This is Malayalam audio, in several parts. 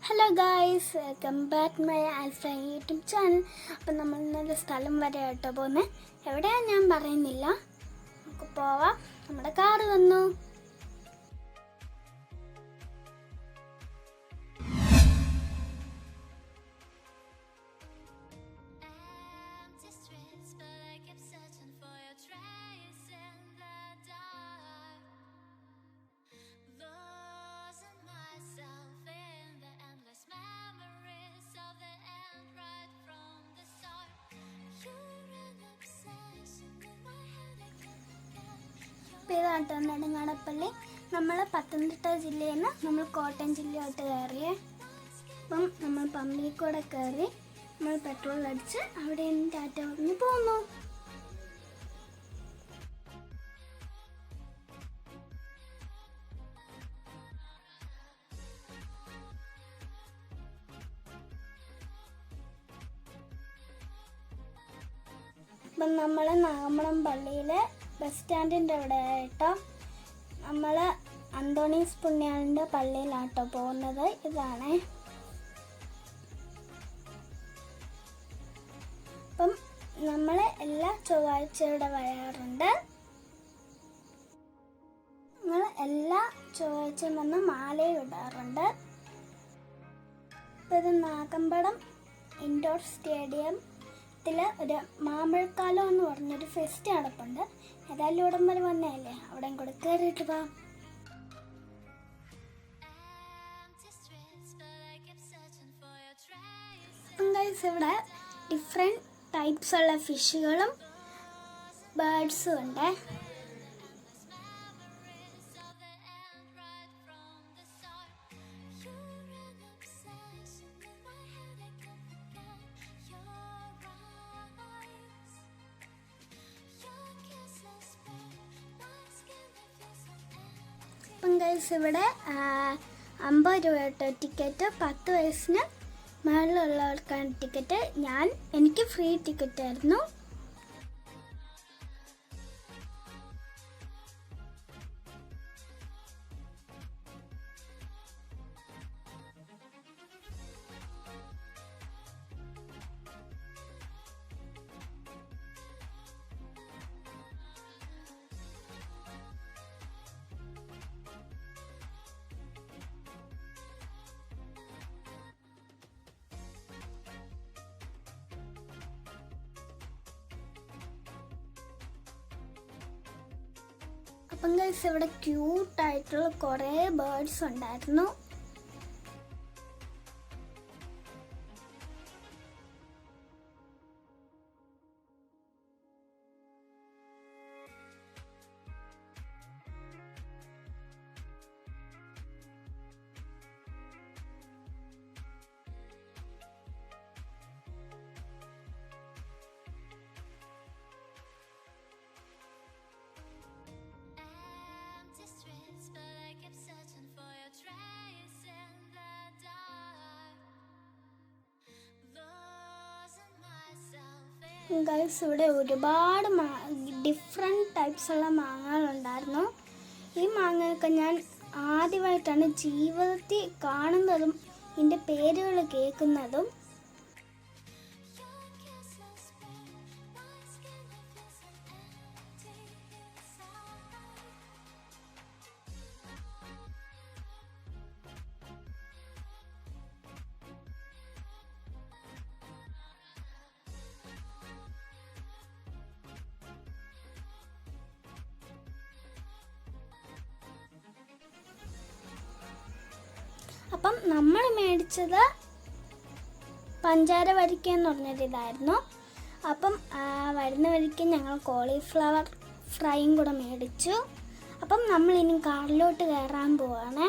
Hello guys, welcome back my alpha YouTube channel. അപ്പം നമ്മൾ ഇന്നൊരു സ്ഥലം വരെ കേട്ടോ പോകുന്നത്. എവിടെയാണ് ഞാൻ പറയുന്നില്ല, നമുക്ക് പോവാം. നമ്മുടെ കാറ് വന്നു. ഇതാട്ടോ നെടുങ്ങാടപ്പള്ളി. നമ്മൾ പത്തനംതിട്ട ജില്ലയിൽ നിന്ന് നമ്മൾ കോട്ടയം ജില്ലയോട്ട് കയറിയേ. അപ്പം നമ്മൾ പമ്പിൽ കൂടെ കയറി നമ്മൾ പെട്രോൾ അടിച്ച് അവിടെ നിന്ന് ടാറ്റ പറഞ്ഞ് പോന്നു. അപ്പം നമ്മൾ നാഗമ്പടം പള്ളിയിലെ ബസ് സ്റ്റാൻഡിൻ്റെ അവിടെ ആയിട്ടോ നമ്മൾ അന്തോണീസ് പുണ്യാളൻ്റെ പള്ളിയിലാട്ടോ പോകുന്നത്. ഇതാണ്. അപ്പം നമ്മൾ എല്ലാ ചൊവ്വാഴ്ചയും ഇവിടെ വരാറുണ്ട്. നമ്മൾ എല്ലാ ചൊവ്വാഴ്ചയും വന്ന് മാലയും ഇടാറുണ്ട്. ഇപ്പം ഇത് നാഗമ്പടം ഇൻഡോർ സ്റ്റേഡിയം ഒരു മാമ്പഴക്കാലം എന്ന് പറഞ്ഞൊരു ഫെസ്റ്റ് നടപ്പുണ്ട്. ഏതായാലും ഇവിടം വരെ വന്നതല്ലേ, അവിടെയും കൂടെ കയറിയിട്ട് പോവാം. അപ്പം ഗൈസ്, ഇവിടെ ഡിഫറെൻറ്റ് ടൈപ്സ് ഉള്ള ഫിഷുകളും ബേർഡ്സും ഉണ്ട്. അപ്പം ഗൈസ്, ഇവിടെ 50 രൂപ കേട്ടോ ടിക്കറ്റ്. 10 വയസ്സിന് മുകളിലുള്ളവർക്കാണ് ടിക്കറ്റ്. എനിക്ക് ഫ്രീ ടിക്കറ്റ് ആയിരുന്നു. അപ്പം ഗൈസ്, ഇവിടെ ക്യൂട്ടായിട്ടുള്ള കുറേ ബേർഡ്സ് ഉണ്ടായിരുന്നു. ഗൈസ്, ഇവിടെ ഒരുപാട് ഡിഫറെൻറ്റ് ടൈപ്സ് ഉള്ള മാങ്ങകളുണ്ടായിരുന്നു. ഈ മാങ്ങയൊക്കെ ഞാൻ ആദ്യമായിട്ടാണ് ജീവിതത്തിൽ കാണുന്നതും ഇതിൻ്റെ പേരുകൾ കേൾക്കുന്നതും. അപ്പം നമ്മൾ മേടിച്ചത് പഞ്ചാര വരിക്ക എന്ന് പറഞ്ഞൊരിതായിരുന്നു. അപ്പം വരുന്ന വഴിക്ക് ഞങ്ങൾ കോളിഫ്ലവർ ഫ്രൈയും കൂടെ മേടിച്ചു. അപ്പം നമ്മളിനി കാറിലോട്ട് കയറാൻ പോവാണ്.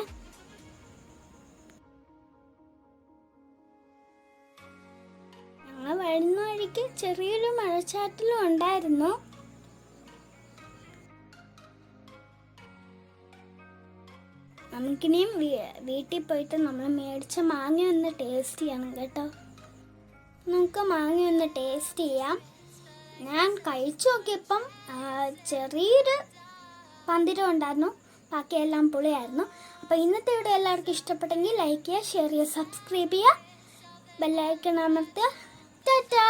ഞങ്ങൾ വരുന്ന വഴിക്ക് ചെറിയൊരു മഴച്ചാറ്റലും ഉണ്ടായിരുന്നു. നമുക്കിനിയും വീട്ടിൽ പോയിട്ട് നമ്മൾ മേടിച്ച മാങ്ങ ഒന്ന് ടേസ്റ്റ് ചെയ്യണം കേട്ടോ. നമുക്ക് മാങ്ങ ഒന്ന് ടേസ്റ്റ് ചെയ്യാം. ഞാൻ കഴിച്ചു നോക്കിയപ്പം ചെറിയൊരു പന്തിരം ഉണ്ടായിരുന്നു. ബാക്കിയെല്ലാം പൊളിയായിരുന്നു. അപ്പോൾ ഇന്നത്തെ വീഡിയോ എല്ലാവർക്കും ഇഷ്ടപ്പെട്ടെങ്കിൽ ലൈക്ക് ചെയ്യുക, ഷെയർ ചെയ്യുക, സബ്സ്ക്രൈബ് ചെയ്യുക, ബെല്ലൈക്കൺ അമർത്തുക. ടാറ്റാ.